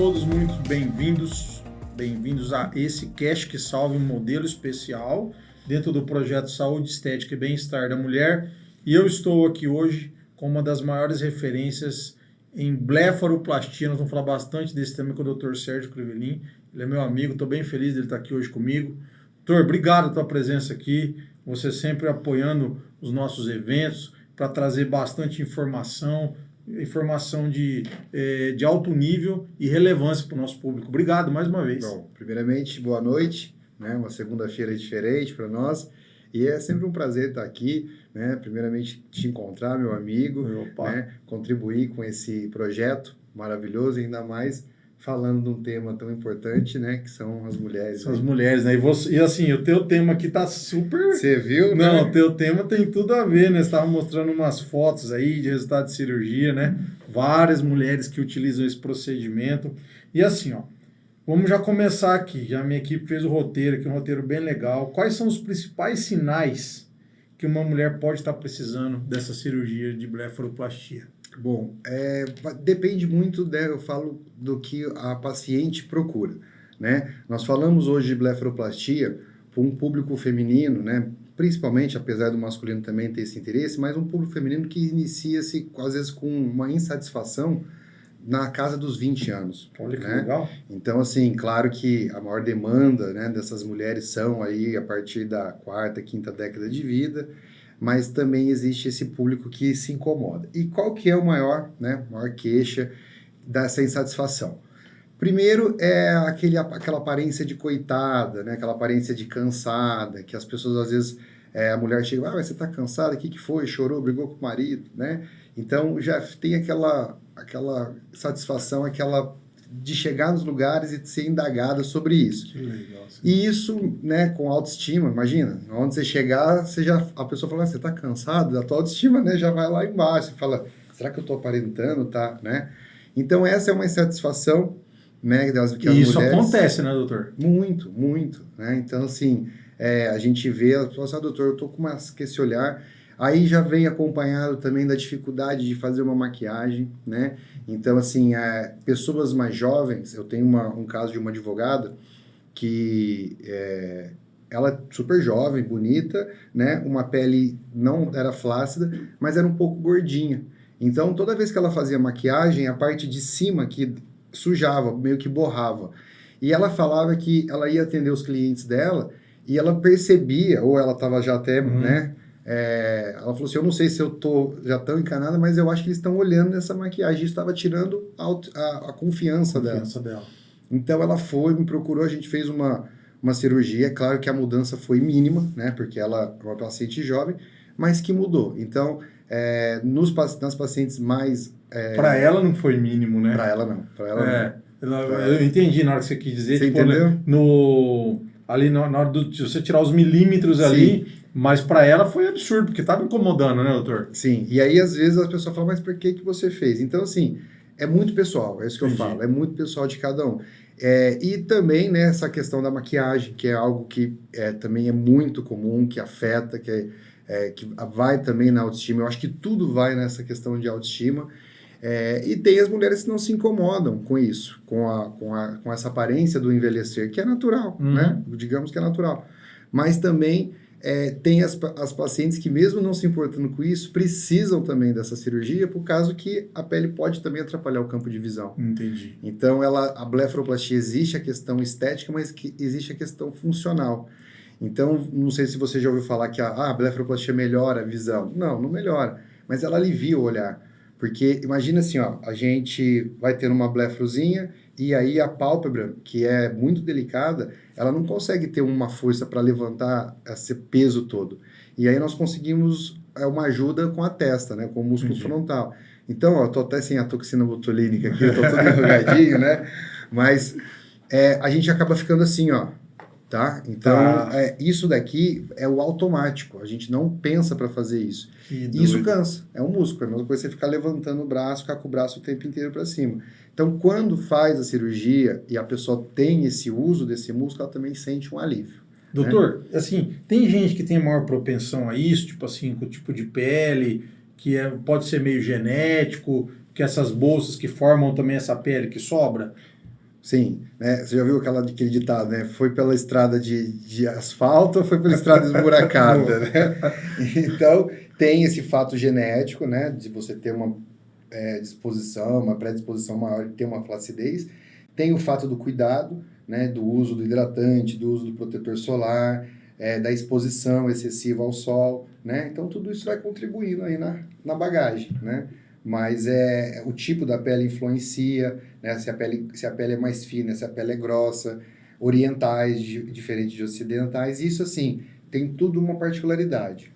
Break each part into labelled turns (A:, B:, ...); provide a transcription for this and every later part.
A: todos muito bem-vindos. Bem-vindos a esse Cash que Salve, um modelo especial dentro do projeto Saúde, Estética e Bem-Estar da Mulher. E eu estou aqui hoje com uma das maiores referências em blefaroplastia. Nós vamos falar bastante desse tema com o Dr. Sérgio Crivelin. Ele é meu amigo, estou bem feliz de ele estar aqui hoje comigo. Doutor, obrigado pela tua presença aqui. Você sempre apoiando os nossos eventos para trazer bastante informação de alto nível e relevância para o nosso público. Obrigado mais uma vez.
B: Bom, primeiramente, boa noite, né? Uma segunda-feira diferente para nós e é sempre um prazer estar aqui, né? Primeiramente, te encontrar, meu amigo, né? Contribuir com esse projeto maravilhoso e ainda mais falando de um tema tão importante, né? Que são as mulheres.
A: São as mulheres, né? E assim, o teu tema aqui tá super...
B: Você viu, né?
A: Não, o teu tema tem tudo a ver, né? Você estava mostrando umas fotos aí de resultado de cirurgia, né? Várias mulheres que utilizam esse procedimento. E assim, ó, vamos já começar aqui. Já a minha equipe fez o roteiro aqui, um roteiro bem legal. Quais são os principais sinais que uma mulher pode estar precisando dessa cirurgia de blefaroplastia?
B: Bom, depende muito, né, eu falo do que a paciente procura, né? Nós falamos hoje de blefaroplastia para um público feminino, né? Principalmente, apesar do masculino também ter esse interesse, mas um público feminino que inicia-se, às vezes, com uma insatisfação na casa dos 20 anos.
A: Olha que
B: né?
A: legal.
B: Então, assim, claro que a maior demanda, né, dessas mulheres são aí a partir da quarta, quinta década de vida, mas também existe esse público que se incomoda. E qual que é o maior queixa dessa insatisfação? Primeiro é aquela aparência de coitada, né? Aquela aparência de cansada, que as pessoas às vezes, a mulher chega, mas você tá cansada, o que foi? Chorou, brigou com o marido, né? Então já tem aquela satisfação, de chegar nos lugares e ser indagada sobre isso.
A: Que legal. Sim.
B: E isso, né, com autoestima, imagina, onde você chegar, a pessoa fala, você tá cansado, a tua autoestima, né, já vai lá embaixo, você fala, será que eu tô aparentando, tá, né? Então essa é uma insatisfação, né, que as
A: isso
B: mulheres...
A: acontece, né, doutor?
B: Muito, muito, né? Então, assim, a gente vê, a pessoa fala, doutor, eu tô com esse olhar... Aí já vem acompanhado também da dificuldade de fazer uma maquiagem, né? Então, assim, pessoas mais jovens, eu tenho um caso de uma advogada que ela é super jovem, bonita, né? Uma pele não era flácida, mas era um pouco gordinha. Então, toda vez que ela fazia maquiagem, a parte de cima que sujava, meio que borrava. E ela falava que ela ia atender os clientes dela e ela percebia, ou ela estava já até, né? Ela falou assim, eu não sei se eu tô já tão encanada, mas eu acho que eles estão olhando nessa maquiagem. Isso estava tirando a confiança dela. Então ela foi, me procurou, a gente fez uma cirurgia. É claro que a mudança foi mínima, né? Porque ela é uma paciente jovem, mas que mudou. Então, nas pacientes mais...
A: Para ela não foi mínimo, né?
B: Para ela não.
A: Eu entendi na hora que você quis dizer.
B: Você
A: tipo,
B: entendeu?
A: Ali na hora de você tirar os milímetros ali... Mas para ela foi absurdo, porque estava incomodando, né, doutor?
B: Sim, e aí às vezes a pessoa fala, mas por que você fez? Então, assim, é muito pessoal, é isso que eu falo, é muito pessoal de cada um. E também, né, essa questão da maquiagem, que é algo que também é muito comum, que afeta, que vai também na autoestima. Eu acho que tudo vai nessa questão de autoestima. E tem as mulheres que não se incomodam com isso, com essa aparência do envelhecer, que é natural, né? Digamos que é natural. Mas também... tem as pacientes que, mesmo não se importando com isso, precisam também dessa cirurgia, por causa que a pele pode também atrapalhar o campo de visão.
A: Entendi.
B: Então, a blefaroplastia, existe a questão estética, mas existe a questão funcional. Então, não sei se você já ouviu falar que a blefaroplastia melhora a visão. Não melhora, mas ela alivia o olhar. Porque, imagina assim, ó, a gente vai ter uma blefarozinha e aí a pálpebra, que é muito delicada, ela não consegue ter uma força para levantar esse peso todo. E aí nós conseguimos uma ajuda com a testa, né, com o músculo frontal. Então, ó, eu tô até sem a toxina botulínica aqui, eu tô todo enrugadinho, né? Mas a gente acaba ficando assim, ó, tá? Então, isso daqui é o automático, a gente não pensa para fazer isso. E isso cansa, é um músculo, é a mesma coisa você ficar levantando o braço, ficar com o braço o tempo inteiro para cima. Então, quando faz a cirurgia e a pessoa tem esse uso desse músculo, ela também sente um alívio.
A: Doutor, assim, tem gente que tem maior propensão a isso, tipo assim, com o tipo de pele, que pode ser meio genético, que essas bolsas que formam também essa pele que sobra?
B: Sim, né? Você já viu aquele ditado, né? Foi pela estrada de asfalto ou foi pela estrada esburacada, né? Então, tem esse fato genético, né? De você ter uma disposição, uma predisposição maior de ter uma flacidez. Tem o fato do cuidado, né? Do uso do hidratante, do uso do protetor solar, da exposição excessiva ao sol, né? Então, tudo isso vai contribuindo aí na bagagem, né? Mas o tipo da pele influencia, né? Se a pele é mais fina, se a pele é grossa, orientais diferente de ocidentais, isso assim, tem tudo uma particularidade.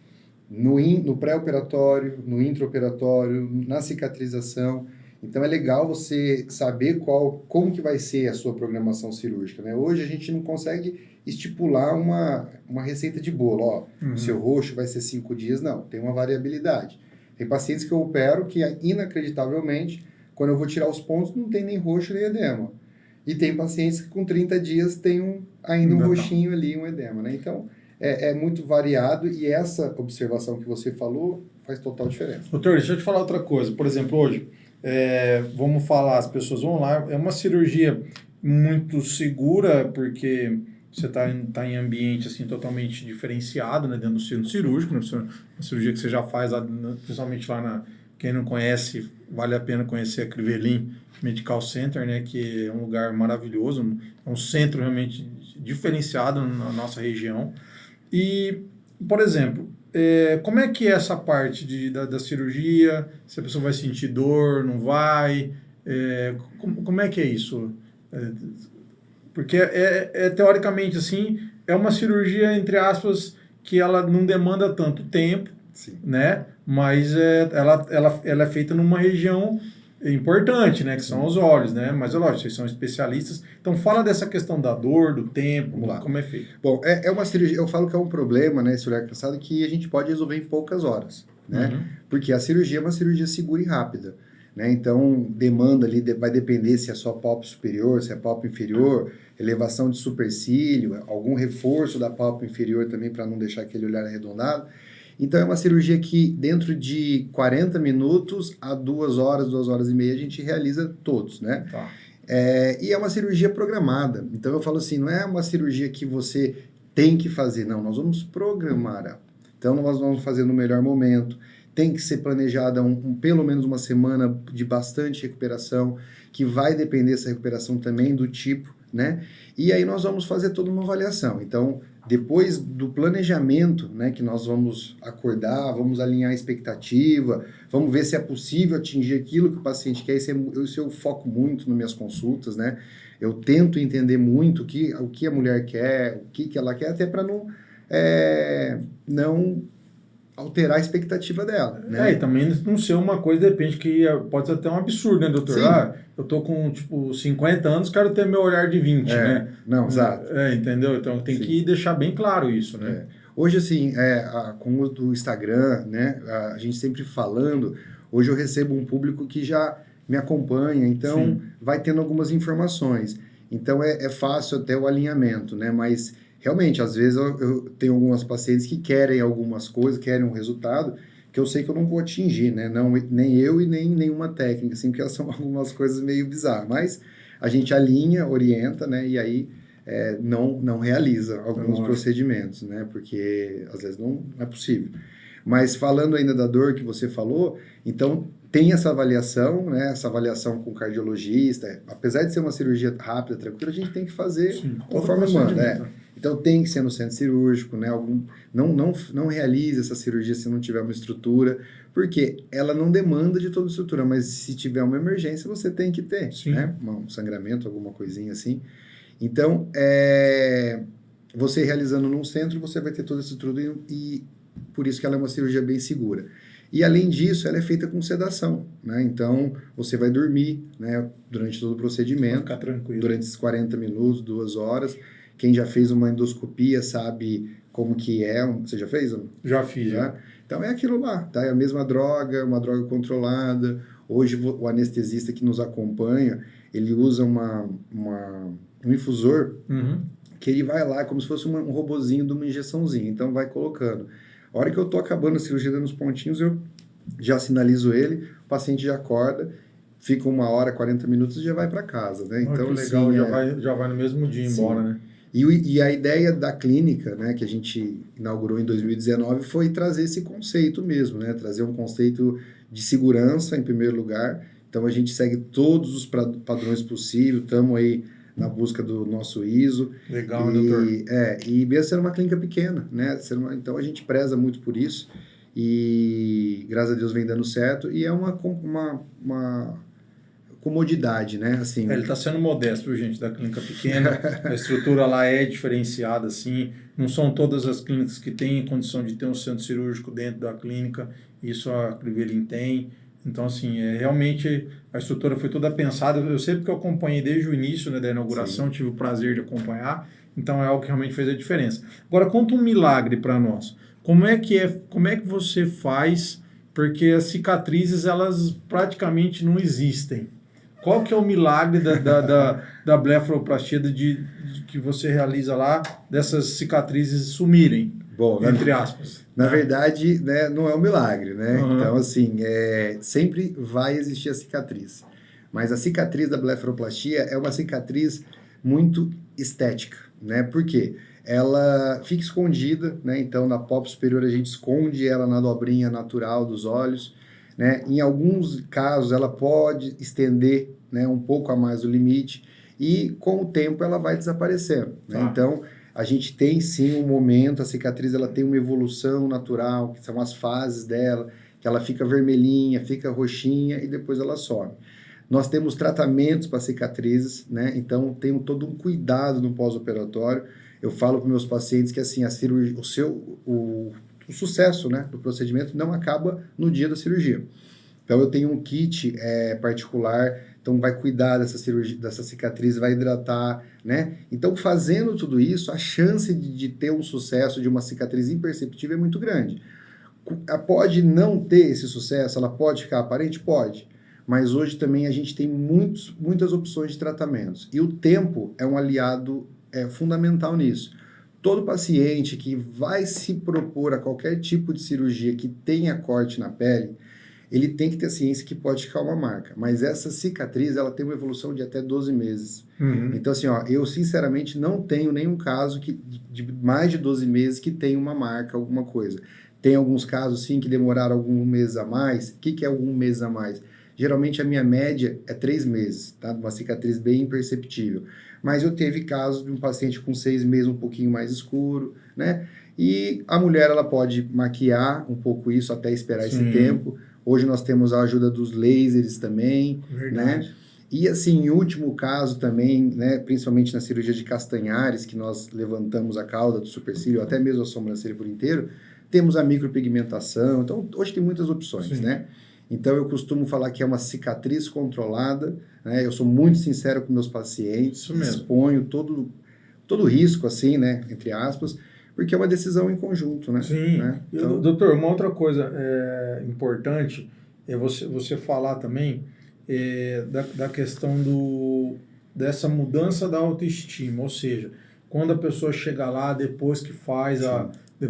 B: No pré-operatório, no intraoperatório, na cicatrização. Então é legal você saber como que vai ser a sua programação cirúrgica, né? Hoje a gente não consegue estipular uma receita de bolo, ó, o seu roxo vai ser 5 dias, não, tem uma variabilidade. Tem pacientes que eu opero que, inacreditavelmente, quando eu vou tirar os pontos, não tem nem roxo nem edema. E tem pacientes que com 30 dias tem ainda um roxinho ali, um edema, né? Então, é muito variado e essa observação que você falou faz total diferença.
A: Doutor, deixa eu te falar outra coisa. Por exemplo, hoje, vamos falar, as pessoas vão lá, é uma cirurgia muito segura, porque você está em ambiente assim, totalmente diferenciado, né, dentro do centro cirúrgico, né, uma cirurgia que você já faz, principalmente lá quem não conhece, vale a pena conhecer a Crivellin Medical Center, né, que é um lugar maravilhoso, é um centro realmente diferenciado na nossa região. E, por exemplo, como é que é essa parte da cirurgia? Se a pessoa vai sentir dor, não vai? Como é que é isso? Porque teoricamente assim, é uma cirurgia, entre aspas, que ela não demanda tanto tempo,
B: sim,
A: né? Mas ela é feita numa região importante, né? Que são os olhos, né? Mas é lógico, vocês são especialistas. Então fala dessa questão da dor, do tempo, como é feito.
B: Bom, é uma cirurgia, eu falo que é um problema, né, esse olhar cansado, que a gente pode resolver em poucas horas, né? Porque a cirurgia é uma cirurgia segura e rápida, né? Então, demanda ali, vai depender se é só pálpebra superior, se é pálpebra inferior, elevação de supercílio, algum reforço da pálpebra inferior também para não deixar aquele olhar arredondado. Então, é uma cirurgia que dentro de 40 minutos a 2 horas, 2 horas e meia, a gente realiza todos, né?
A: Tá.
B: E é uma cirurgia programada. Então, eu falo assim, não é uma cirurgia que você tem que fazer, não. Nós vamos programar ela. Então, nós vamos fazer no melhor momento. Tem que ser planejada pelo menos uma semana de bastante recuperação, que vai depender essa recuperação também do tipo, né? E aí nós vamos fazer toda uma avaliação. Então, depois do planejamento, né, que nós vamos acordar, vamos alinhar a expectativa, vamos ver se é possível atingir aquilo que o paciente quer. Isso eu foco muito nas minhas consultas, né? Eu tento entender muito o que a mulher quer, o que ela quer, até para não alterar a expectativa dela, né?
A: E também não ser uma coisa, de repente, que pode ser até um absurdo, né, doutor?
B: Sim.
A: Eu tô com, 50 anos, quero ter meu olhar de 20, né?
B: Não, exato.
A: Entendeu? Então tem que deixar bem claro isso, né?
B: Hoje, assim, com o uso do Instagram, né, a gente sempre falando, hoje eu recebo um público que já me acompanha, então vai tendo algumas informações. Então é fácil até o alinhamento, né? Mas realmente, às vezes eu tenho algumas pacientes que querem algumas coisas, querem um resultado que eu sei que eu não vou atingir, né? Não, nem eu e nem nenhuma técnica, assim, porque são algumas coisas meio bizarras. Mas a gente alinha, orienta, né? E aí não realiza alguns procedimentos, né? Porque às vezes não é possível. Mas falando ainda da dor que você falou, então tem essa avaliação, né? Essa avaliação com o cardiologista. Apesar de ser uma cirurgia rápida, tranquila, a gente tem que fazer conforme manda, Então tem que ser no centro cirúrgico, né? Não realize essa cirurgia se não tiver uma estrutura, porque ela não demanda de toda a estrutura, mas se tiver uma emergência, você tem que ter, né? Um sangramento, alguma coisinha assim. Então, você realizando num centro, você vai ter toda essa estrutura e por isso que ela é uma cirurgia bem segura. E além disso, ela é feita com sedação, né? Então, você vai dormir, né, durante todo o procedimento,
A: ficar tranquilo.
B: Durante esses 40 minutos, 2 horas. Quem já fez uma endoscopia sabe como que é. Você já fez?
A: Já fiz, já.
B: Então, é aquilo lá, tá? É a mesma droga, uma droga controlada. Hoje, o anestesista que nos acompanha, ele usa um infusor que ele vai lá como se fosse um robozinho de uma injeçãozinha. Então, vai colocando. A hora que eu tô acabando a cirurgia dando os pontinhos, eu já sinalizo ele, o paciente já acorda, fica 1 hora, 40 minutos e já vai para casa, né?
A: Então,
B: Então,
A: que legal,
B: assim,
A: já vai no mesmo dia embora, né?
B: E a ideia da clínica, né, que a gente inaugurou em 2019 foi trazer esse conceito mesmo, né? Trazer um conceito de segurança em primeiro lugar. Então a gente segue todos os padrões possíveis, estamos aí na busca do nosso ISO.
A: Legal, doutor.
B: E mesmo sendo uma clínica pequena, né? Então a gente preza muito por isso e graças a Deus vem dando certo e é uma comodidade, né? Assim,
A: ele está sendo modesto, viu, gente, da clínica pequena. A estrutura lá é diferenciada, assim. Não são todas as clínicas que têm condição de ter um centro cirúrgico dentro da clínica. Isso a Crivellin tem. Então, assim, realmente a estrutura foi toda pensada. Eu sei porque eu acompanhei desde o início, né, da inauguração, tive o prazer de acompanhar. Então, é algo que realmente fez a diferença. Agora, conta um milagre para nós. Como é que você faz? Porque as cicatrizes, elas praticamente não existem. Qual que é o milagre da blefaroplastia que você realiza lá, dessas cicatrizes sumirem, entre aspas?
B: Na verdade, né, não é um milagre, né?
A: Uhum.
B: Então, assim, sempre vai existir a cicatriz. Mas a cicatriz da blefaroplastia é uma cicatriz muito estética, né? Por quê? Ela fica escondida, né? Então, na pálpebra superior a gente esconde ela na dobrinha natural dos olhos, né? Em alguns casos ela pode estender, né, um pouco a mais o limite e com o tempo ela vai desaparecendo, né? Então a gente tem sim um momento, a cicatriz ela tem uma evolução natural, que são as fases dela, que ela fica vermelhinha, fica roxinha e depois ela some. Nós temos tratamentos para cicatrizes, né? Então tem todo um cuidado no pós-operatório. Eu falo para meus pacientes que assim a cirurgia, o sucesso, né, do procedimento não acaba no dia da cirurgia. Então eu tenho um kit particular, então vai cuidar dessa cirurgia, dessa cicatriz, vai hidratar, né? Então fazendo tudo isso, a chance de ter um sucesso de uma cicatriz imperceptível é muito grande. Ela pode não ter esse sucesso, ela pode ficar aparente? Pode. Mas hoje também a gente tem muitas opções de tratamentos. E o tempo é um aliado fundamental nisso. Todo paciente que vai se propor a qualquer tipo de cirurgia que tenha corte na pele, ele tem que ter ciência que pode ficar uma marca. Mas essa cicatriz, ela tem uma evolução de até 12 meses.
A: Uhum.
B: Então, assim, eu sinceramente não tenho nenhum caso de mais de 12 meses que tenha uma marca, alguma coisa. Tem alguns casos, sim, que demoraram alguns meses a mais. O que é algum mês a mais? Geralmente a minha média é 3 meses, tá? Uma cicatriz bem imperceptível. Mas eu teve casos de um paciente com 6 meses um pouquinho mais escuro, né? E a mulher, ela pode maquiar um pouco isso até esperar esse tempo. Hoje nós temos a ajuda dos lasers também, né? E assim, em último caso também, né, principalmente na cirurgia de Castanhares, que nós levantamos a cauda do supercílio, até mesmo a sobrancelha por inteiro, temos a micropigmentação. Então, hoje tem muitas opções, né? Então, eu costumo falar que é uma cicatriz controlada, né? Eu sou muito sincero com meus pacientes, exponho todo o risco, assim, né, entre aspas, porque é uma decisão em conjunto, né?
A: Sim.
B: Né? Então,
A: doutor, uma outra coisa importante é você falar também da questão dessa mudança da autoestima, ou seja, quando a pessoa chega lá depois que faz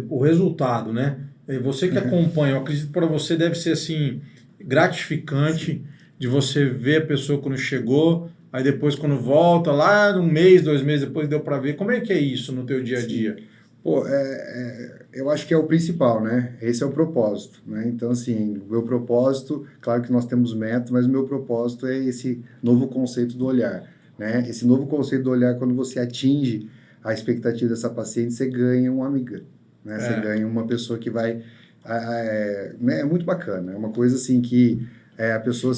A: o resultado, né? Você que acompanha, eu acredito que para você deve ser assim gratificante de você ver a pessoa quando chegou, aí depois quando volta lá, 1 mês, 2 meses depois deu para ver. Como é que é isso no teu dia a dia?
B: Pô, eu acho que é o principal, né? Esse é o propósito, né? Então, assim, o meu propósito, claro que nós temos metas, mas o meu propósito é esse novo conceito do olhar, né? Esse novo conceito do olhar, quando você atinge a expectativa dessa paciente, você ganha uma amiga, né? Você ganha uma pessoa que vai... é muito bacana, é uma coisa assim que a pessoa,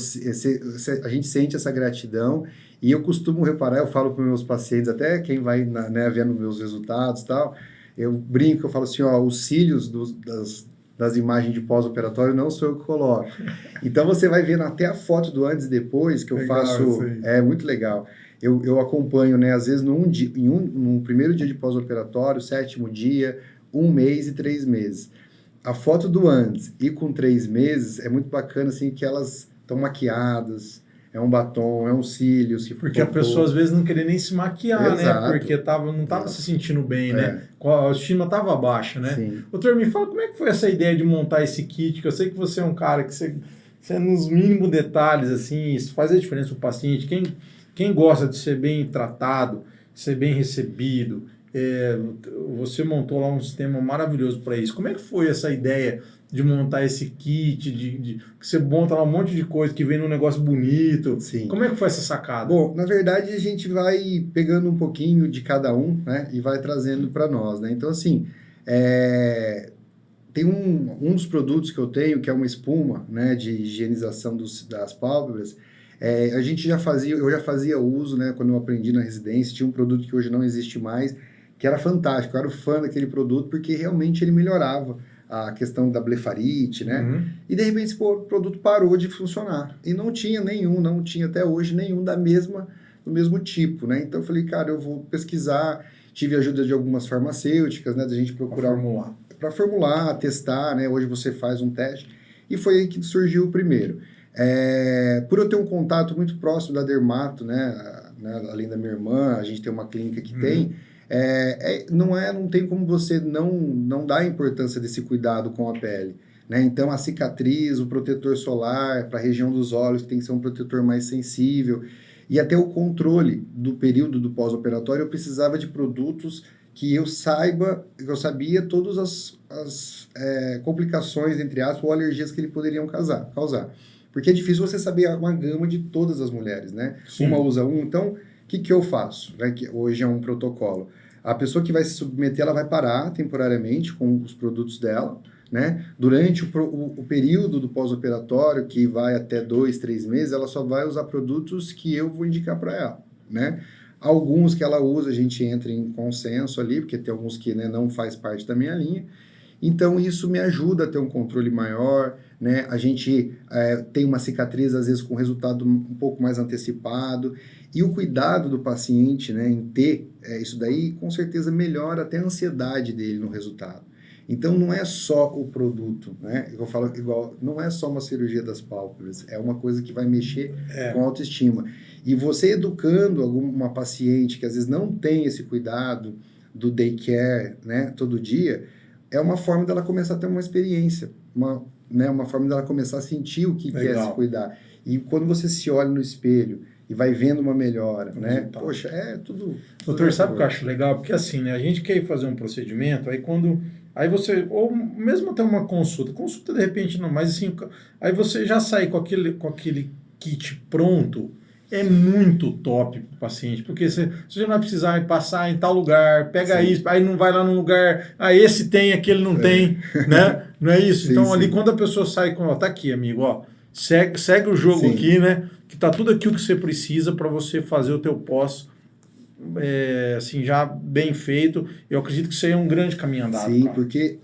B: a gente sente essa gratidão e eu costumo reparar, eu falo para meus pacientes, até quem vai né, vendo meus resultados e tal, eu brinco, eu falo assim, os cílios das imagens de pós-operatório não sou eu que coloco. Então você vai vendo até a foto do antes e depois que eu faço, é muito legal. Eu acompanho, né, às vezes no primeiro dia de pós-operatório, 7º dia, 1 mês e 3 meses. A foto do antes e com 3 meses é muito bacana, assim, que elas estão maquiadas, é um batom, é um cílio.
A: Porque a pessoa às vezes não queria nem se maquiar,
B: Exato.
A: né? Porque não estava se sentindo bem, né? A autoestima estava baixa, né?
B: Sim.
A: Doutor, me fala como é que foi essa ideia de montar esse kit, que eu sei que você é um cara que você Você é nos mínimos detalhes, assim, isso faz a diferença pro paciente. Quem gosta de ser bem tratado, ser bem recebido, você montou lá um sistema maravilhoso para isso. Como é que foi essa ideia de montar esse kit, que você monta lá um monte de coisa que vem num negócio bonito?
B: Sim.
A: Como é que foi essa sacada?
B: Bom, na verdade a gente vai pegando um pouquinho de cada um, né, e vai trazendo para nós, né? Então, assim, tem um dos produtos que eu tenho, que é uma espuma, né, de higienização das pálpebras. Eu já fazia uso, né, quando eu aprendi na residência. Tinha um produto que hoje não existe mais, que era fantástico. Eu era fã daquele produto porque realmente ele melhorava a questão da blefarite, né?
A: Uhum.
B: E de repente esse produto parou de funcionar. E não tinha até hoje nenhum do mesmo tipo, né? Então eu falei, cara, eu vou pesquisar. Tive a ajuda de algumas farmacêuticas, né, da gente procurar para formular, testar, né? Hoje você faz um teste. E foi aí que surgiu o primeiro. Por eu ter um contato muito próximo da dermato, né, além da minha irmã, a gente tem uma clínica que tem, não tem como você não dar importância desse cuidado com a pele, né? Então a cicatriz, o protetor solar para a região dos olhos tem que ser um protetor mais sensível, e até o controle do período do pós-operatório eu precisava de produtos que eu sabia todas as complicações, entre aspas, ou alergias que ele poderiam causar. Porque é difícil você saber uma gama de todas as mulheres, né? Sim. Uma usa um, então, o que eu faço? Né? Que hoje é um protocolo. A pessoa que vai se submeter, ela vai parar temporariamente com os produtos dela, né? Durante o período do pós-operatório, que vai até 2, 3 meses, ela só vai usar produtos que eu vou indicar para ela, né? Alguns que ela usa, a gente entra em consenso ali, porque tem alguns que, né, não faz parte da minha linha. Então, isso me ajuda a ter um controle maior, né? A gente tem uma cicatriz, às vezes, com resultado um pouco mais antecipado. E o cuidado do paciente, né, em ter isso daí, com certeza melhora até a ansiedade dele no resultado. Então, não é só o produto, né? Eu falo igual, não é só uma cirurgia das pálpebras, é uma coisa que vai mexer com a autoestima. E você educando uma paciente que, às vezes, não tem esse cuidado do daycare, né, todo dia, é uma forma dela começar a ter uma experiência, uma forma dela começar a sentir o que é se cuidar. E quando você se olha no espelho e vai vendo uma melhora, né? Poxa, tudo...
A: Doutor, sabe o que eu acho legal? Porque assim, né, a gente quer ir fazer um procedimento, aí você, ou mesmo até uma consulta de repente não, mas assim, aí você já sai com aquele kit pronto, é muito top para o paciente, porque você já não vai precisar passar em tal lugar, pega Sim. isso, aí não vai lá no lugar, esse tem, aquele não tem, né? Não é isso? Sim, então, ali, quando a pessoa sai com, tá aqui, amigo, ó, segue o jogo Sim. aqui, né? Que tá tudo aquilo que você precisa para você fazer o teu pós, assim, já bem feito. Eu acredito que isso aí é um grande caminho andado.
B: Sim, cara. Porque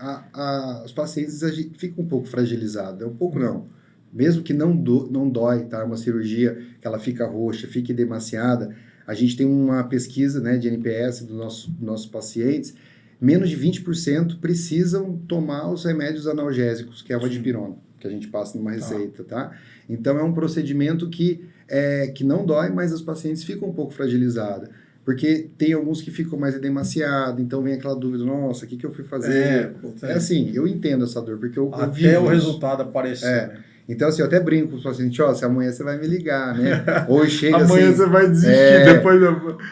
B: os pacientes ficam um pouco fragilizados, um pouco não. Mesmo que não dói, tá? Uma cirurgia que ela fica roxa, fica edemaciada, a gente tem uma pesquisa, né, de NPS dos nossos pacientes, menos de 20% precisam tomar os remédios analgésicos, que é a vadipirona, que a gente passa numa receita, tá? Então é um procedimento que não dói, mas os pacientes ficam um pouco fragilizados. Porque tem alguns que ficam mais edemaciados, então vem aquela dúvida, nossa, o que eu fui fazer? Assim, eu entendo essa dor, porque eu
A: até o resultado aparecer, né?
B: Então, assim, eu até brinco com os pacientes, se amanhã você vai me ligar, né? Ou chega
A: amanhã
B: assim...
A: você vai desistir, depois...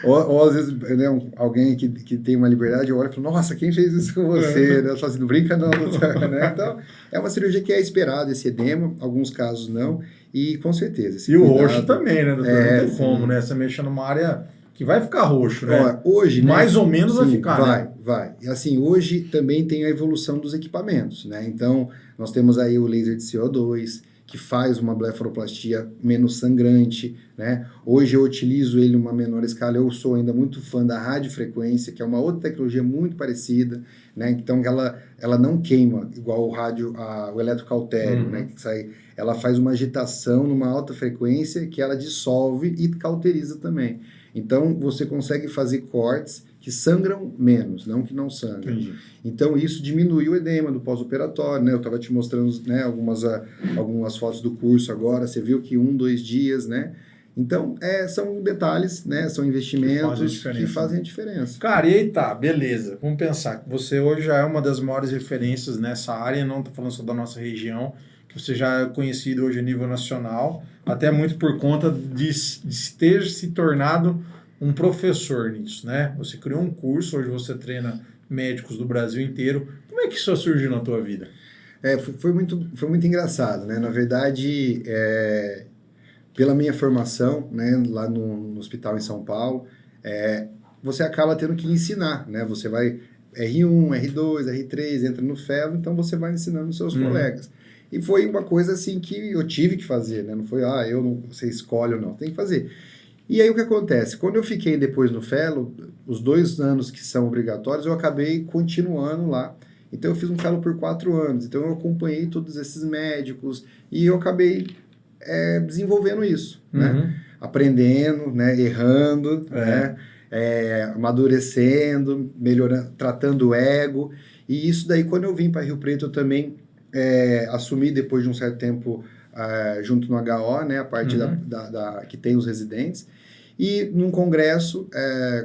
B: Ou às vezes, né, alguém que tem uma liberdade, eu olho e falo, nossa, quem fez isso com você? Né? Eu falo assim, não brinca não, né? Então, é uma cirurgia que é esperada, esse edema, alguns casos não, e com certeza...
A: E o roxo também, né, doutor? Não tem como, né? Você mexe numa área... que vai ficar roxo, né?
B: Hoje,
A: mais ou menos vai ficar,
B: vai. E assim, hoje também tem a evolução dos equipamentos, né? Então, nós temos aí o laser de CO2, que faz uma blefaroplastia menos sangrante, né? Hoje eu utilizo ele em uma menor escala, eu sou ainda muito fã da radiofrequência, que é uma outra tecnologia muito parecida, né? Então, ela não queima, igual o eletrocautério, né? Que sai, ela faz uma agitação numa alta frequência que ela dissolve e cauteriza também. Então, você consegue fazer cortes que sangram menos, não que não sangram.
A: Entendi.
B: Então, isso diminui o edema do pós-operatório, né? Eu estava te mostrando, né, algumas fotos do curso agora, você viu que 1-2 dias, né? Então, são detalhes, né? São investimentos que fazem a diferença.
A: Cara, e aí tá, beleza. Vamos pensar que você hoje já é uma das maiores referências nessa área, não estou falando só da nossa região, você já é conhecido hoje a nível nacional, até muito por conta de ter se tornado um professor nisso, né? Você criou um curso, hoje você treina médicos do Brasil inteiro. Como é que isso surgiu na tua vida?
B: Foi muito engraçado, né? Na verdade, pela minha formação, né, lá no hospital em São Paulo, você acaba tendo que ensinar, né? Você vai R1, R2, R3, entra no fellow, então você vai ensinando os seus colegas. E foi uma coisa assim que eu tive que fazer, né? Não foi, você escolhe ou não, tem que fazer. E aí o que acontece? Quando eu fiquei depois no fellow, os 2 anos que são obrigatórios, eu acabei continuando lá. Então eu fiz um fellow por 4 anos, então eu acompanhei todos esses médicos e eu acabei desenvolvendo isso, né? Aprendendo, né? Errando, né? Amadurecendo, melhorando, tratando o ego. E isso daí, quando eu vim para Rio Preto, eu também assumi depois de um certo tempo junto no HO, né? A parte que tem os residentes. E num congresso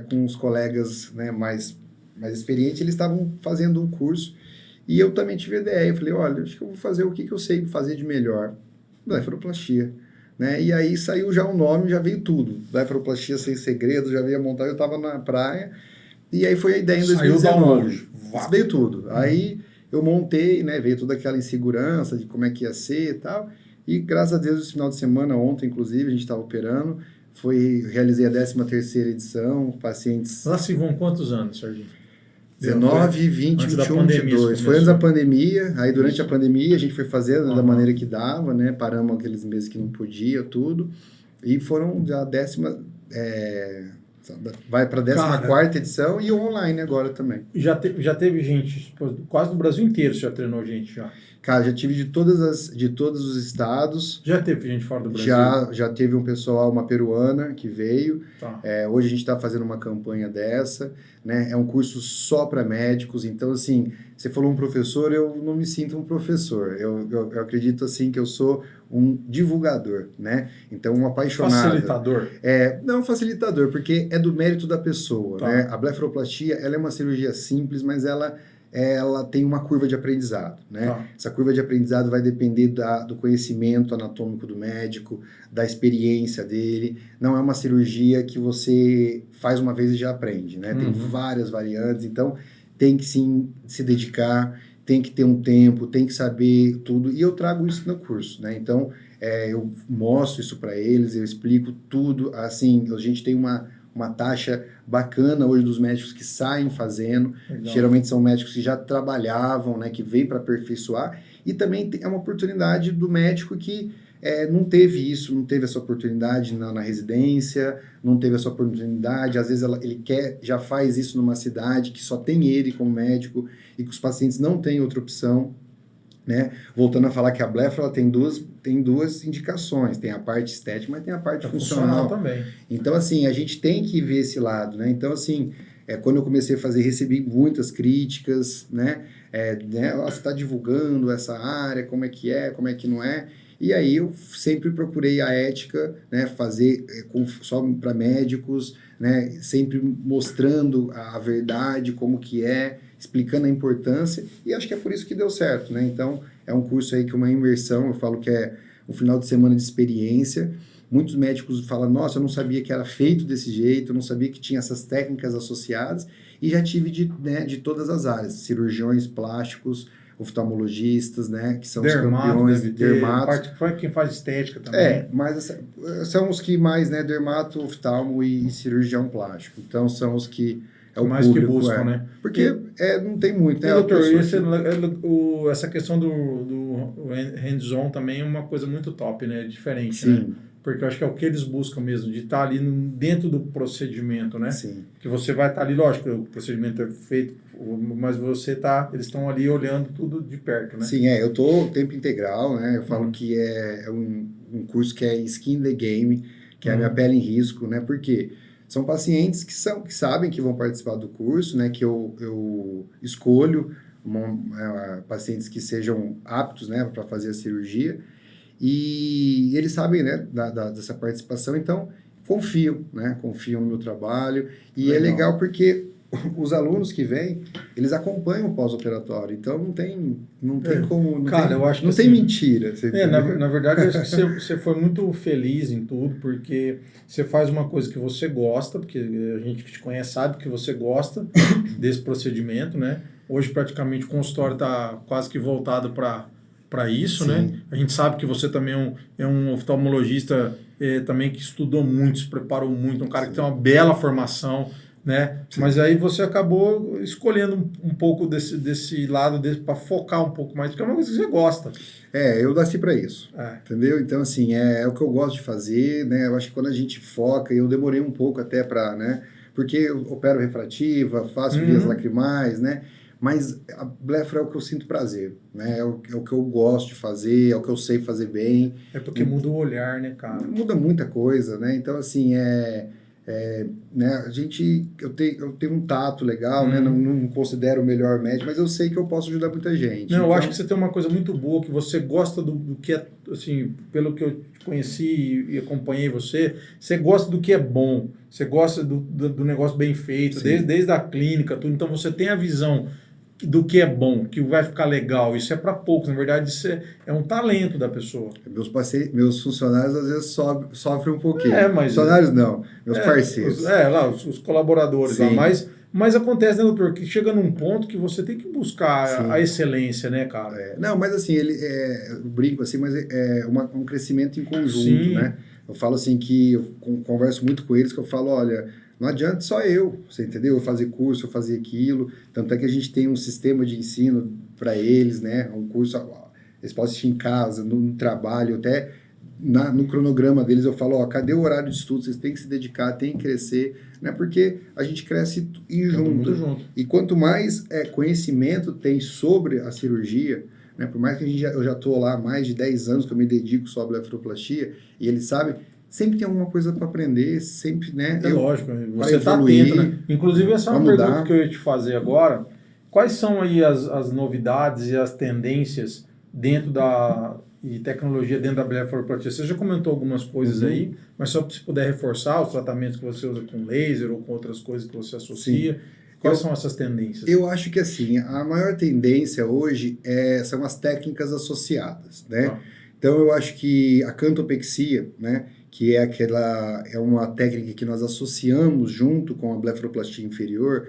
B: com os colegas, né, mais experientes, eles estavam fazendo um curso e eu também tive a ideia. Eu falei, olha, acho que eu vou fazer o que eu sei fazer de melhor. Blefaroplastia. Né? E aí saiu já o nome, já veio tudo. Blefaroplastia sem segredo, já veio a montar, eu estava na praia. E aí foi a ideia em 2019. Veio tudo. Aí eu montei, né, veio toda aquela insegurança de como é que ia ser e tal. E graças a Deus, esse final de semana, ontem inclusive, a gente estava operando. Realizei a 13ª edição, pacientes...
A: Lá se vão quantos anos, Serginho?
B: 19, 20, 21, 22. Foi antes da pandemia, aí durante a pandemia a gente foi fazendo da maneira que dava, né? Paramos aqueles meses que não podia, tudo. E foram já vai para a 14ª edição e online agora também.
A: Já teve gente, quase no Brasil inteiro você já treinou gente já?
B: Cara, já tive de todos os estados.
A: Já teve gente fora do Brasil?
B: Já teve um pessoal, uma peruana que veio.
A: Tá.
B: Hoje a gente está fazendo uma campanha dessa, né? É um curso só para médicos. Então, assim, você falou um professor, eu não me sinto um professor. Eu acredito, assim, que eu sou um divulgador, né? Então, um apaixonado.
A: Facilitador?
B: Não facilitador, porque é do mérito da pessoa,
A: tá.
B: né? A blefaroplastia, ela é uma cirurgia simples, mas ela tem uma curva de aprendizado, né?
A: Tá.
B: Essa curva de aprendizado vai depender do conhecimento anatômico do médico, da experiência dele. Não é uma cirurgia que você faz uma vez e já aprende, né? Tem várias variantes, então tem que sim se dedicar, tem que ter um tempo, tem que saber tudo. E eu trago isso no curso, né? Então, eu mostro isso para eles, eu explico tudo. Assim, a gente tem uma taxa bacana hoje dos médicos que saem fazendo. Legal. Geralmente são médicos que já trabalhavam, né, que vêm para aperfeiçoar. E também é uma oportunidade do médico que não teve isso, não teve essa oportunidade na residência, não teve essa oportunidade. Às vezes ele já faz isso numa cidade que só tem ele como médico e que os pacientes não têm outra opção. Né? Voltando a falar que a blefaro ela tem duas indicações, tem a parte estética, mas tem a parte funcional
A: também.
B: Então, assim, a gente tem que ver esse lado, né? Então, assim, quando eu comecei a fazer, recebi muitas críticas, né? Você está divulgando essa área, como é que não é? E aí eu sempre procurei a ética, né? Fazer só para médicos, né? Sempre mostrando a verdade, como que explicando a importância, e acho que é por isso que deu certo, né? Então, é um curso aí que é uma imersão, eu falo que é um final de semana de experiência. Muitos médicos falam, nossa, eu não sabia que era feito desse jeito, eu não sabia que tinha essas técnicas associadas, e já tive de todas as áreas, cirurgiões plásticos, oftalmologistas, né, que são os campeões, dermatos.
A: Quem faz estética também.
B: Mas são os que mais, né, dermato, oftalmo e cirurgião plástico. Então, são os que é o mais público, que buscam, né? Porque não tem muito, né?
A: Doutor, essa questão do hands-on também é uma coisa muito top, né? Diferente,
B: sim,
A: né? Porque eu acho que é o que eles buscam mesmo, de estar ali dentro do procedimento, né?
B: Sim.
A: Que você vai estar ali, lógico, o procedimento é feito, mas eles estão ali olhando tudo de perto, né?
B: Sim, eu tô tempo integral, né? Eu falo que é um curso que é skin in the game, que é a minha pele em risco, né? Porque são pacientes que sabem que vão participar do curso, né? Que eu escolho pacientes que sejam aptos, né? Para fazer a cirurgia. E eles sabem, né? dessa participação, então confiam, né? Confiam no meu trabalho. E legal. É legal porque os alunos que vêm, eles acompanham o pós-operatório, então não tem como,
A: Cara, eu acho que
B: não tem
A: assim,
B: mentira. Você
A: na verdade, eu acho que você foi muito feliz em tudo, porque você faz uma coisa que você gosta, porque a gente que te conhece sabe que você gosta desse procedimento, né? Hoje, praticamente, o consultório está quase que voltado para isso, né?
B: Sim.
A: A gente sabe que você também é um oftalmologista também que estudou muito, se preparou muito, um cara que tem uma bela formação, né?
B: Sim.
A: Mas aí você acabou escolhendo um pouco desse lado para focar um pouco mais, porque é uma coisa que você gosta.
B: Eu nasci para isso, entendeu? Então, assim, é o que eu gosto de fazer, né? Eu acho que quando a gente foca, eu demorei um pouco até para, né? Porque eu opero refrativa, faço vias lacrimais, né? Mas a blefaro é o que eu sinto prazer, né? É o que eu gosto de fazer, é o que eu sei fazer bem.
A: É porque muda o olhar, né, cara?
B: Muda muita coisa, né? Então, assim, né? Eu tenho um tato legal, né? Não considero o melhor médico, mas eu sei que eu posso ajudar muita gente.
A: Não,
B: então...
A: eu acho que você tem uma coisa muito boa, que você gosta do que é, assim, pelo que eu te conheci e acompanhei você gosta do que é bom, você gosta do negócio bem feito, desde a clínica, tudo. Então você tem a visão do que é bom, que vai ficar legal. Isso é para poucos, na verdade, isso é um talento da pessoa.
B: Meus funcionários às vezes sofrem um pouquinho.
A: Mas
B: funcionários não, meus parceiros.
A: Os colaboradores
B: Sim.
A: lá, mas acontece, né, doutor, que chega num ponto que você tem que buscar a excelência, né, cara?
B: Não, mas assim, eu brinco assim, mas é um crescimento em conjunto,
A: Sim.
B: né? Eu falo assim que eu converso muito com eles, que eu falo, olha, não adianta só você entendeu? Eu fazer curso, eu fazer aquilo, tanto é que a gente tem um sistema de ensino para eles, né? Um curso, eles podem assistir em casa, no trabalho, até no cronograma deles eu falo, cadê o horário de estudo? Vocês têm que se dedicar, têm que crescer, né? Porque a gente cresce junto. E quanto mais conhecimento tem sobre a cirurgia, né? Por mais que eu já estou lá há mais de 10 anos que eu me dedico só à blefaroplastia, e eles sabem, sempre tem alguma coisa para aprender, sempre, né?
A: Lógico, você está atento, né? Inclusive, essa é uma pergunta que eu ia te fazer agora. Quais são aí as novidades e as tendências dentro de tecnologia dentro da blefaroplastia? Você já comentou algumas coisas aí, mas só se puder reforçar os tratamentos que você usa com laser ou com outras coisas que você associa. Sim. Quais são essas tendências?
B: Eu acho que assim, a maior tendência hoje são as técnicas associadas, né? Então eu acho que a cantopexia, né, que é uma técnica que nós associamos junto com a blefaroplastia inferior,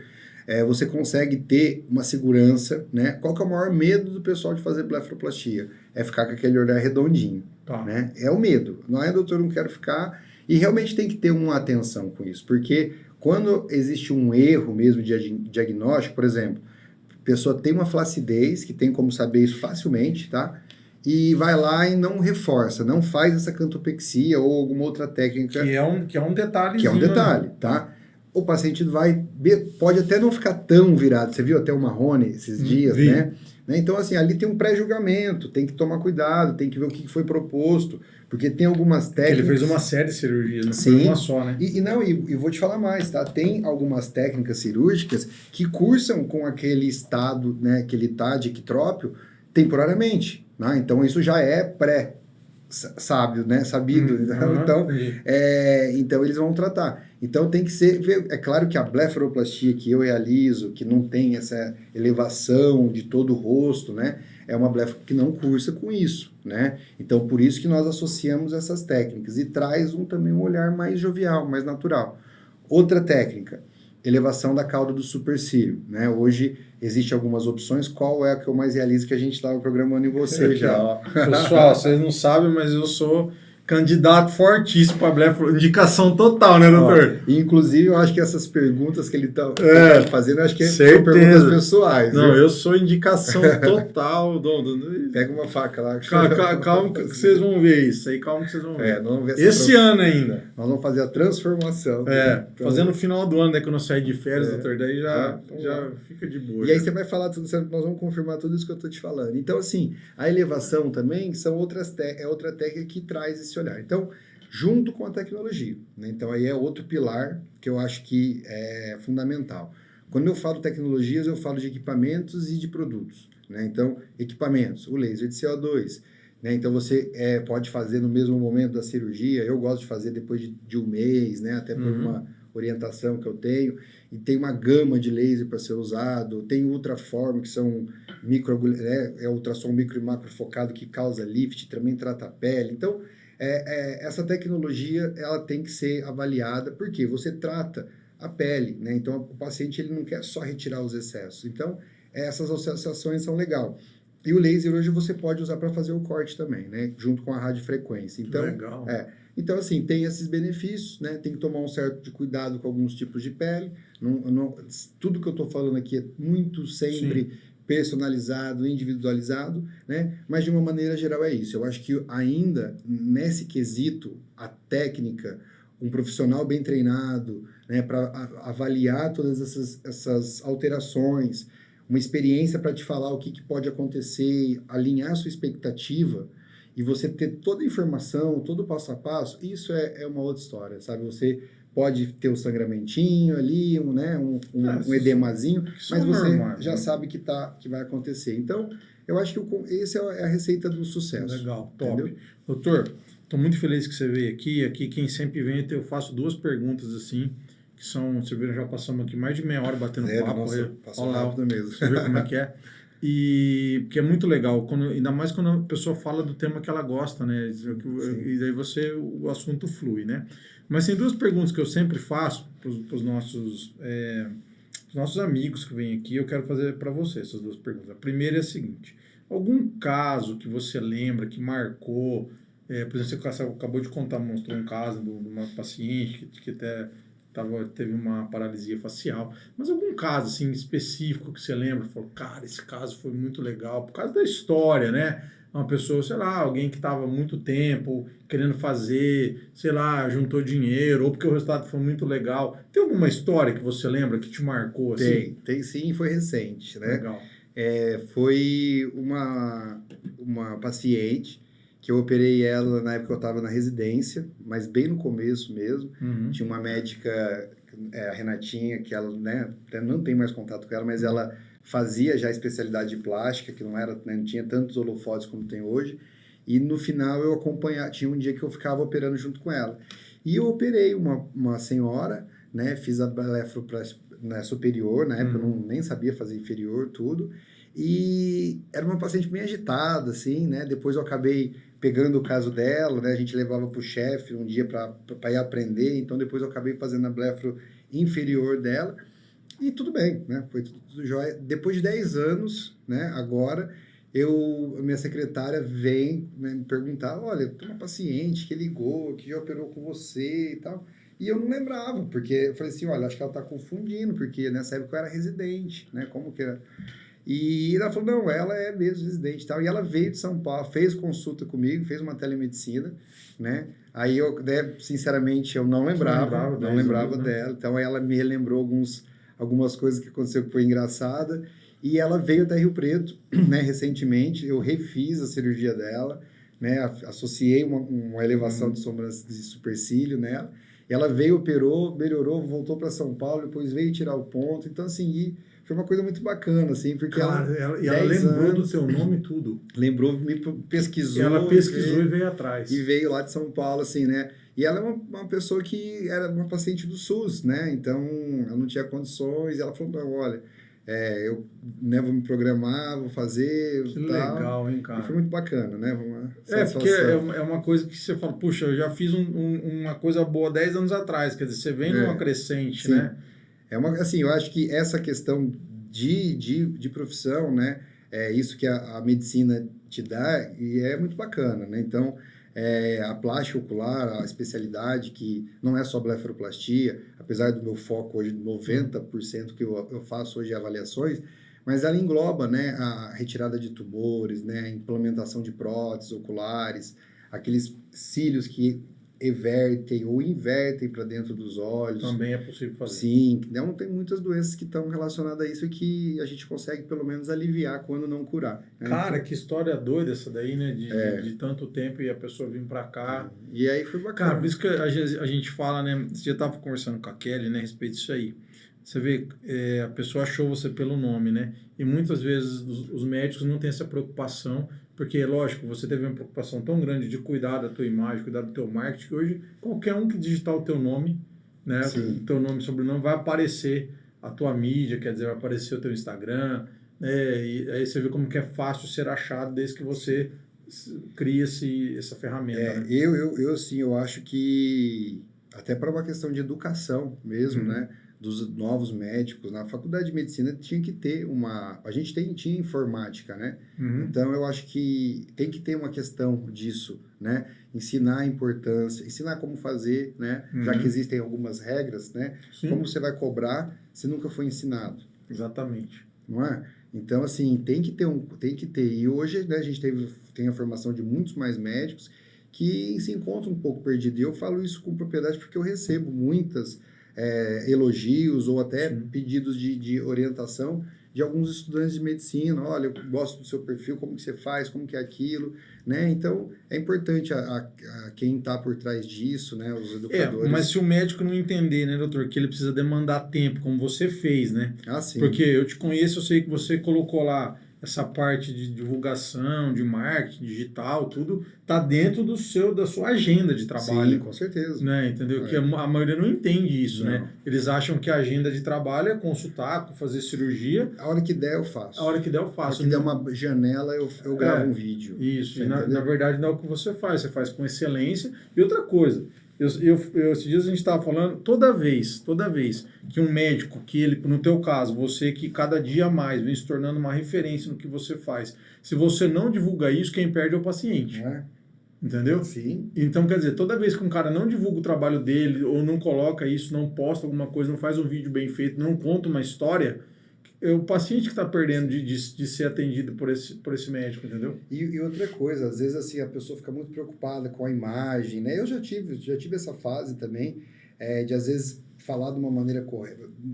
B: você consegue ter uma segurança, né? Qual que é o maior medo do pessoal de fazer blefaroplastia? É ficar com aquele olhar redondinho, né? É o medo. Não é, doutor, não quero ficar. E realmente tem que ter uma atenção com isso, porque quando existe um erro mesmo de diagnóstico, por exemplo, a pessoa tem uma flacidez, que tem como saber isso facilmente, tá? E vai lá e não reforça, não faz essa cantopexia ou alguma outra técnica.
A: Que é um detalhe.
B: Que é um detalhe, né? Tá? O paciente pode até não ficar tão virado. Você viu até o Marrone esses dias, né? Então, assim, ali tem um pré-julgamento, tem que tomar cuidado, tem que ver o que foi proposto, porque tem algumas técnicas...
A: Ele fez uma série de cirurgias, não
B: foi
A: uma só, né?
B: E vou te falar mais, tá? Tem algumas técnicas cirúrgicas que cursam com aquele estado, né, que ele tá de ectrópio temporariamente, né? Então, isso já é sábio, né? Sabido. Então, eles vão tratar. Então, tem que ser... É claro que a blefaroplastia que eu realizo, que não tem essa elevação de todo o rosto, né? É uma blefa que não cursa com isso, né? Então, por isso que nós associamos essas técnicas. E traz também um olhar mais jovial, mais natural. Outra técnica, elevação da cauda do supercílio, né? Hoje existem algumas opções. Qual é a que eu mais realizo que a gente estava programando em você já?
A: Pessoal, vocês não sabem, mas eu sou candidato fortíssimo para blefaroplastia. Indicação total, né, doutor?
B: Inclusive, eu acho que essas perguntas que ele está fazendo, eu acho que são perguntas pessoais.
A: Não, eu sou indicação total.
B: Pega uma faca lá.
A: Calma que vocês vão ver isso aí. Calma que vocês vão ver.
B: Nós vamos ver
A: esse ano ainda.
B: Nós vamos fazer a transformação.
A: Então, fazendo no final do ano, né, quando eu sair de férias, doutor, daí já fica de boa.
B: E aí você vai falar tudo, nós vamos confirmar tudo isso que eu estou te falando. Então, assim, a elevação também são outra técnica que traz esse olhar. Então, junto com a tecnologia, né? Então, aí é outro pilar que eu acho que é fundamental. Quando eu falo tecnologias, eu falo de equipamentos e de produtos, né? Então, equipamentos, o laser de CO2, né? Então, você pode fazer no mesmo momento da cirurgia. Eu gosto de fazer depois de um mês, né? Até por orientação que eu tenho, e tem uma gama de laser para ser usado, tem ultraform, que são é ultrassom micro e macro focado que causa lift, também trata a pele. Então, essa tecnologia ela tem que ser avaliada, porque você trata a pele, né? Então, o paciente ele não quer só retirar os excessos. Então, essas associações são legais. E o laser hoje você pode usar para fazer o corte também, né? Junto com a radiofrequência. Então,
A: legal.
B: Então, assim, tem esses benefícios, né? Tem que tomar um certo de cuidado com alguns tipos de pele. Tudo que eu estou falando aqui é muito sempre personalizado, individualizado, né? Mas, de uma maneira geral, é isso. Eu acho que ainda, nesse quesito, a técnica, um profissional bem treinado, né? Para avaliar todas essas alterações, uma experiência para te falar o que pode acontecer, alinhar a sua expectativa, e você ter toda a informação, todo o passo a passo, isso é uma outra história, sabe? Você pode ter um sangramentinho ali, um edemazinho, mas você já sabe que vai acontecer. Então, eu acho que essa é a receita do sucesso.
A: Legal, top. Entendeu? Doutor, estou muito feliz que você veio aqui. Aqui, quem sempre vem, eu faço 2 perguntas assim, que são, você viu, já passamos aqui mais de meia hora batendo papo.
B: Nossa, passou rápido mesmo.
A: Você vê como é que é. E que é muito legal, ainda mais quando a pessoa fala do tema que ela gosta, né? E daí o assunto flui, né? Mas tem 2 perguntas que eu sempre faço para os nossos amigos que vêm aqui. Eu quero fazer para você essas 2 perguntas. A primeira é a seguinte: algum caso que você lembra que marcou? Por exemplo, você acabou de mostrou um caso de uma paciente que até teve uma paralisia facial, mas algum caso assim específico que você lembra, falou, cara, esse caso foi muito legal, por causa da história, né? Uma pessoa, sei lá, alguém que estava muito tempo querendo fazer, sei lá, juntou dinheiro, ou porque o resultado foi muito legal. Tem alguma história que você lembra que te marcou assim?
B: Tem sim, foi recente, né?
A: Legal.
B: Foi uma paciente que eu operei ela na época que eu estava na residência, mas bem no começo mesmo. Tinha uma médica, a Renatinha, que ela, né, não tem mais contato com ela, mas ela fazia já a especialidade de plástica, que não tinha tantos holofotes como tem hoje. E no final eu acompanhava, tinha um dia que eu ficava operando junto com ela. E eu operei uma senhora, né, fiz a blefaroplastia superior, na época eu nem sabia fazer inferior, tudo. E era uma paciente bem agitada, assim, né? Depois eu acabei pegando o caso dela, né? A gente levava para o chefe um dia para ir aprender, então depois eu acabei fazendo a blefaro inferior dela, e tudo bem, né? Foi tudo jóia. Depois de 10 anos, né? Agora, a minha secretária vem me perguntar, olha, tem uma paciente que ligou, que já operou com você e tal, e eu não lembrava, porque eu falei assim, olha, acho que ela está confundindo, porque nessa época eu era residente, né? Como que era? E ela falou, não, ela é mesmo residente e tal. E ela veio de São Paulo, fez consulta comigo, fez uma telemedicina, né? Aí eu, né, sinceramente, eu não lembrava dela. Então ela me relembrou algumas coisas que aconteceu que foi engraçada. E ela veio até Rio Preto, né, recentemente. Eu refiz a cirurgia dela, né? Associei uma elevação de sobrancelha de supercílio nela. E ela veio, operou, melhorou, voltou para São Paulo, depois veio tirar o ponto. Então, assim, foi uma coisa muito bacana, assim, porque
A: ela lembrou do seu nome e tudo.
B: Lembrou, me pesquisou.
A: Ela pesquisou e veio atrás.
B: E veio lá de São Paulo, assim, né? E ela é uma pessoa que era uma paciente do SUS, né? Então, ela não tinha condições. E ela falou, não, olha, eu, né, vou me programar, vou fazer.
A: Que tal. Legal, hein, cara?
B: E foi muito bacana, né?
A: Porque é uma coisa que você fala, puxa, eu já fiz uma coisa boa 10 anos atrás. Quer dizer, você vem numa crescente, sim, né?
B: Assim, eu acho que essa questão de profissão, né? É isso que a medicina te dá e é muito bacana, né? Então, a plástica ocular, a especialidade que não é só blefaroplastia, apesar do meu foco hoje, 90% que eu faço hoje é avaliações, mas ela engloba, né, a retirada de tumores, né, a implementação de próteses oculares, aqueles cílios que evertem ou invertem para dentro dos olhos.
A: Também é possível fazer.
B: Sim, então tem muitas doenças que estão relacionadas a isso e que a gente consegue pelo menos aliviar quando não curar.
A: Né? Cara, então, que história doida essa daí, né? De tanto tempo e a pessoa vir para cá.
B: E aí foi bacana.
A: Cara, por isso que a gente fala, né? Você já estava conversando com a Kelly, né? A respeito disso aí. Você vê, a pessoa achou você pelo nome, né? E muitas vezes os médicos não têm essa preocupação, porque, lógico, você teve uma preocupação tão grande de cuidar da tua imagem, cuidar do teu marketing, que hoje qualquer um que digitar o teu nome né?
B: Sim.
A: Teu nome e sobrenome vai aparecer a tua mídia, quer dizer, vai aparecer o teu Instagram, né? E aí você vê como que é fácil ser achado desde que você cria essa ferramenta, né?
B: Eu assim, eu acho que até para uma questão de educação mesmo,
A: Uhum.
B: né? Dos novos médicos, na faculdade de medicina tinha que ter a gente tinha informática, né?
A: Uhum.
B: Então eu acho que tem que ter uma questão disso, né? Ensinar a importância, ensinar como fazer, né? Já que
A: Uhum.
B: existem algumas regras, né?
A: Sim.
B: Como você vai cobrar se nunca foi ensinado,
A: Exatamente.
B: não é? Então, assim, tem que ter. E hoje, né, a gente tem a formação de muitos mais médicos que se encontram um pouco perdidos. E eu falo isso com propriedade porque eu recebo muitas elogios ou até
A: Sim.
B: pedidos de orientação de alguns estudantes de medicina. Olha, eu gosto do seu perfil, como que você faz, como que é aquilo, né? Então, é importante a quem está por trás disso, né, os educadores.
A: Mas se o médico não entender, né, doutor, que ele precisa demandar tempo, como você fez, né?
B: Ah, sim.
A: Porque eu te conheço, eu sei que você colocou lá essa parte de divulgação, de marketing digital, tudo tá dentro da sua agenda de trabalho.
B: Sim, com certeza.
A: Né, entendeu? Que a maioria não entende isso,
B: Não.
A: né? Eles acham que a agenda de trabalho é consultar, fazer cirurgia.
B: A hora que der, eu faço.
A: A hora que der, eu
B: A hora
A: faço.
B: que der uma janela, eu gravo um vídeo.
A: Isso, e na
B: entendeu?
A: verdade não é o que você faz com excelência. E outra coisa, esses dias a gente estava falando, toda vez que um médico, que ele, no teu caso, você que cada dia mais vem se tornando uma referência no que você faz, se você não divulga isso, quem perde é o paciente.
B: Não é?
A: Entendeu?
B: Sim.
A: Então, quer dizer, toda vez que um cara não divulga o trabalho dele, ou não coloca isso, não posta alguma coisa, não faz um vídeo bem feito, não conta uma história, é o paciente que está perdendo de ser atendido por esse médico, entendeu?
B: E outra coisa, às vezes assim, a pessoa fica muito preocupada com a imagem, né? Eu já tive essa fase também, de às vezes falar de uma maneira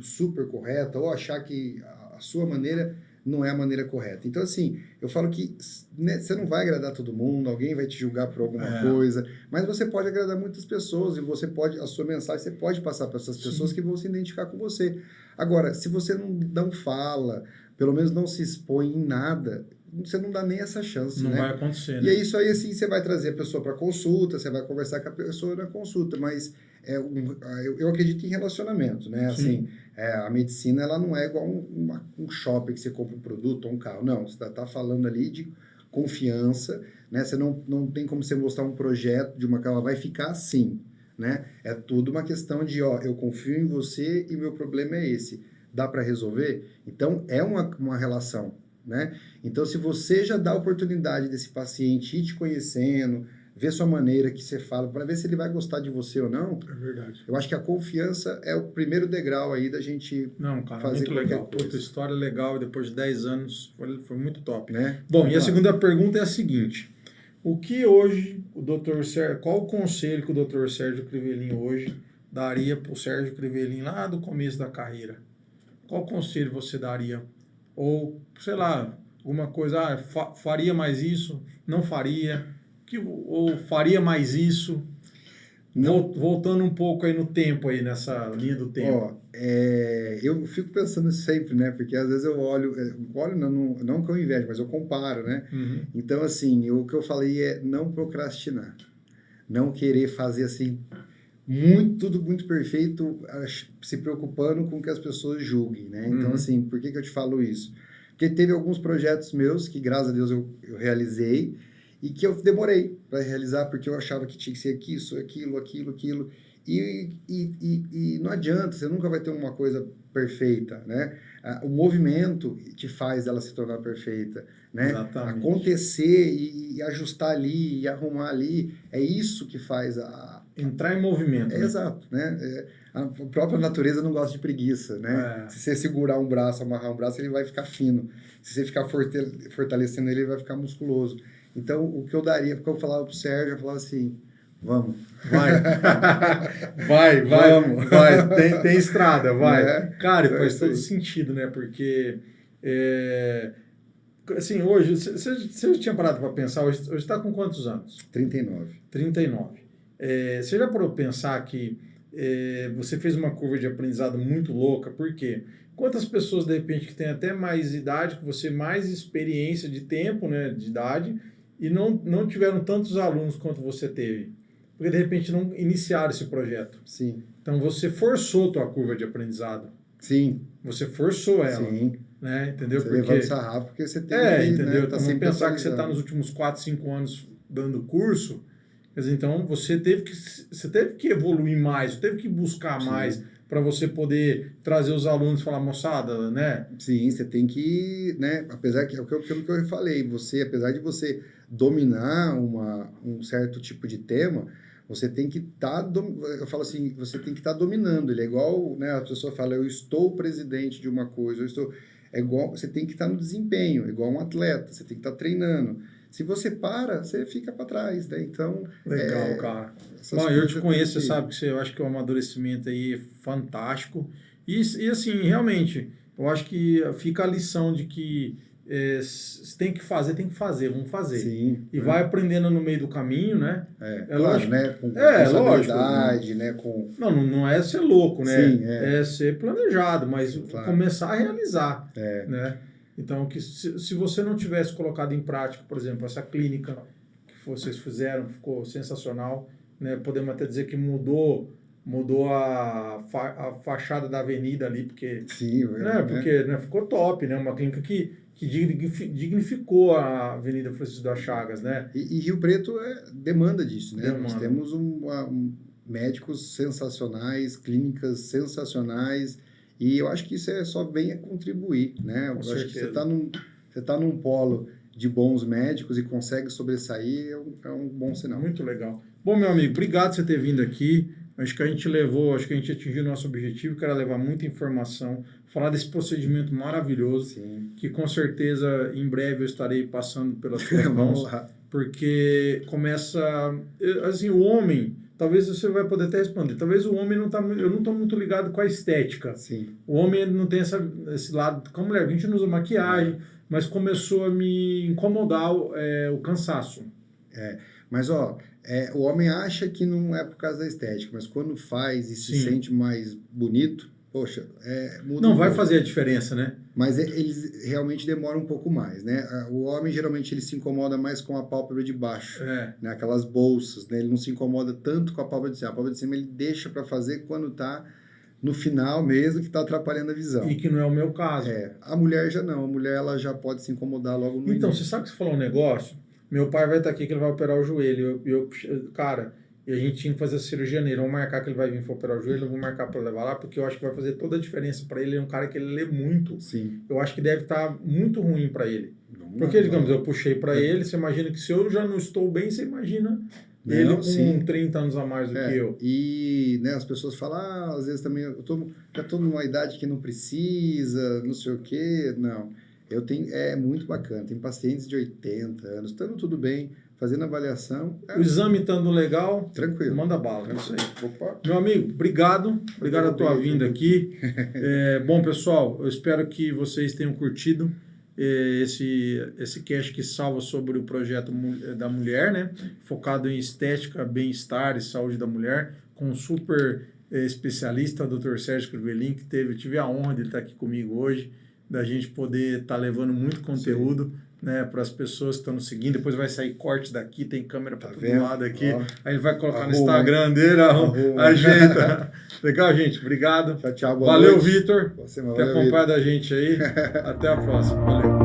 B: super correta, ou achar que a sua maneira não é a maneira correta. Então, assim, eu falo que né, você não vai agradar todo mundo, alguém vai te julgar por alguma coisa, mas você pode agradar muitas pessoas e a sua mensagem você pode passar para essas pessoas que vão se identificar com você. Agora, se você não fala, pelo menos não se expõe em nada, você não dá nem essa chance,
A: Não
B: né?
A: vai acontecer,
B: E
A: né?
B: é isso aí, assim, você vai trazer a pessoa para consulta, você vai conversar com a pessoa na consulta, mas eu acredito em relacionamento, né? Assim, a medicina, ela não é igual um shopping que você compra um produto ou um carro. Não, você tá falando ali de confiança, né? Você não tem como você mostrar um projeto de uma que ela vai ficar assim, né? É tudo uma questão de, ó, eu confio em você e meu problema é esse. Dá para resolver? Então, é uma relação, né? Então, se você já dá a oportunidade desse paciente ir te conhecendo, ver sua maneira que você fala, para ver se ele vai gostar de você ou não,
A: É verdade.
B: eu acho que a confiança é o primeiro degrau aí da gente fazer
A: muito
B: qualquer
A: legal.
B: coisa.
A: Puta, história legal, e depois de 10 anos foi muito top.
B: Né?
A: Bom, e a segunda pergunta é a seguinte: o que hoje o Dr. Sérgio, qual o conselho que o Dr. Sérgio Crivelin hoje daria para o Sérgio Crivelin lá do começo da carreira? Qual conselho você daria? Ou, sei lá, alguma coisa, faria mais isso, não faria, ou faria mais isso? Voltando um pouco aí no tempo, aí nessa linha do tempo.
B: Ó, eu fico pensando sempre, né? Porque às vezes eu olho não que eu invejo, mas eu comparo, né?
A: Uhum.
B: Então, assim, o que eu falei é não procrastinar. Não querer fazer assim, tudo muito perfeito, se preocupando com que as pessoas julguem, né? Então, assim, por que eu te falo isso? Porque teve alguns projetos meus que, graças a Deus, eu realizei e que eu demorei para realizar porque eu achava que tinha que ser isso, aquilo. E não adianta, você nunca vai ter uma coisa perfeita, né? O movimento te faz ela se tornar perfeita, né?
A: Exatamente.
B: Acontecer e ajustar ali, e arrumar ali, é isso que faz
A: entrar em movimento. Né?
B: Exato, né? A própria natureza não gosta de preguiça, né? Se você segurar um braço, amarrar um braço, ele vai ficar fino. Se você ficar fortalecendo ele vai ficar musculoso. Então, o que eu daria, porque eu falava pro Sérgio, eu falava assim, vamos.
A: Vai.
B: Vamos.
A: Vai. Tem estrada, vai. Cara,
B: então,
A: faz todo sentido, né? Porque, assim, hoje, você já tinha parado para pensar, hoje está com quantos anos?
B: 39.
A: 39. Você já parou para pensar que você fez uma curva de aprendizado muito louca? Por quê? Quantas pessoas, de repente, que têm até mais idade que você, mais experiência de tempo, né, de idade, e não tiveram tantos alunos quanto você teve? porque de repente não iniciaram esse projeto.
B: Sim.
A: Então você forçou a tua curva de aprendizado.
B: Sim.
A: Você forçou ela.
B: Sim.
A: Né? Entendeu?
B: Você levanta o sarrafo porque você tem que,
A: entendeu?
B: né,
A: Então, vamos pensar que você está nos últimos 4, 5 anos dando curso, mas então você teve que evoluir mais, você teve que buscar mais para você poder trazer os alunos e falar, moçada, né?
B: Sim, você tem que, né? Apesar que é aquilo que eu falei, apesar de você dominar um certo tipo de tema, você tem que estar, eu falo assim, você tem que estar dominando. Ele é igual, né? A pessoa fala, eu estou presidente de uma coisa, é igual, você tem que estar no desempenho, igual um atleta, você tem que estar treinando. Se você para, você fica para trás, né? Então...
A: Legal, cara. Bom, eu te conheço, você sabe que eu acho que o amadurecimento aí é fantástico. E assim, realmente, eu acho que fica a lição de que se tem que fazer, vamos fazer.
B: Sim.
A: E vai aprendendo no meio do caminho, né?
B: Claro, lógico, né? Com
A: responsabilidade,
B: né? Com...
A: Não é ser louco, né?
B: Sim,
A: é ser planejado, mas
B: claro.
A: Começar a realizar, né? Então, que se você não tivesse colocado em prática, por exemplo, essa clínica que vocês fizeram, ficou sensacional, né? Podemos até dizer que mudou a fachada da avenida ali, porque, né? Ficou top, né? Uma clínica que dignificou a Avenida Francisco das Chagas, né?
B: E Rio Preto demanda disso, né?
A: Demanda.
B: Nós temos médicos sensacionais, clínicas sensacionais, e eu acho que isso só vem a contribuir, né? Eu acho que você tá num polo de bons médicos e consegue sobressair, é um bom sinal.
A: Muito legal. Bom, meu amigo, obrigado por você ter vindo aqui. Acho que a gente atingiu o nosso objetivo, que era levar muita informação, falar desse procedimento maravilhoso,
B: Sim.
A: Que com certeza em breve eu estarei passando pelas suas mãos, porque começa, assim, o homem, talvez você vai poder até responder, talvez o homem eu não estou muito ligado com a estética.
B: Sim.
A: O homem não tem esse lado, com a mulher, a gente não usa maquiagem, mas começou a me incomodar o cansaço.
B: Mas, o homem acha que não é por causa da estética, mas quando faz e se sente mais bonito, poxa, muda.
A: Não vai fazer a diferença, né?
B: Mas eles realmente demoram um pouco mais, né? O homem, geralmente, ele se incomoda mais com a pálpebra de baixo, né? Aquelas bolsas, né? Ele não se incomoda tanto com a pálpebra de cima. A pálpebra de cima ele deixa para fazer quando tá no final mesmo, que tá atrapalhando a visão.
A: E que não é o meu caso.
B: A mulher já não. A mulher, ela já pode se incomodar logo no
A: Então,
B: início.
A: você sabe que você falou um negócio? Meu pai vai estar aqui que ele vai operar o joelho. Cara, e a gente tinha que fazer a cirurgia nele. Vamos marcar que ele vai vir para operar o joelho, eu vou marcar para levar lá, porque eu acho que vai fazer toda a diferença para ele. Ele é um cara que ele lê muito.
B: Sim.
A: Eu acho que deve estar muito ruim para ele. Porque, digamos, eu puxei para ele, você imagina que se eu já não estou bem, você imagina ele com 30 anos a mais do que eu.
B: E, né, as pessoas falam, às vezes também, já estou numa idade que não precisa, não sei o quê. Não. É muito bacana. Tem pacientes de 80 anos, estando tudo bem, fazendo avaliação.
A: O exame estando legal,
B: tranquilo.
A: Manda bala.
B: Isso aí.
A: Opa. Meu amigo, obrigado a tua vinda aqui. Bom, pessoal, eu espero que vocês tenham curtido esse cast que salva sobre o projeto da mulher, né? Focado em estética, bem-estar e saúde da mulher, com um super especialista, Dr. Sérgio Crivelin, que tive a honra de ele estar aqui comigo hoje, da gente poder estar levando muito conteúdo, né, para as pessoas que estão nos seguindo. Depois vai sair corte daqui, tem câmera para todo lado aqui. Aí ele vai colocar no Instagram dele, ajeita. Legal, gente. Obrigado.
B: Tchau,
A: valeu, Vitor, por ter acompanhado a gente aí. Até a próxima. Valeu.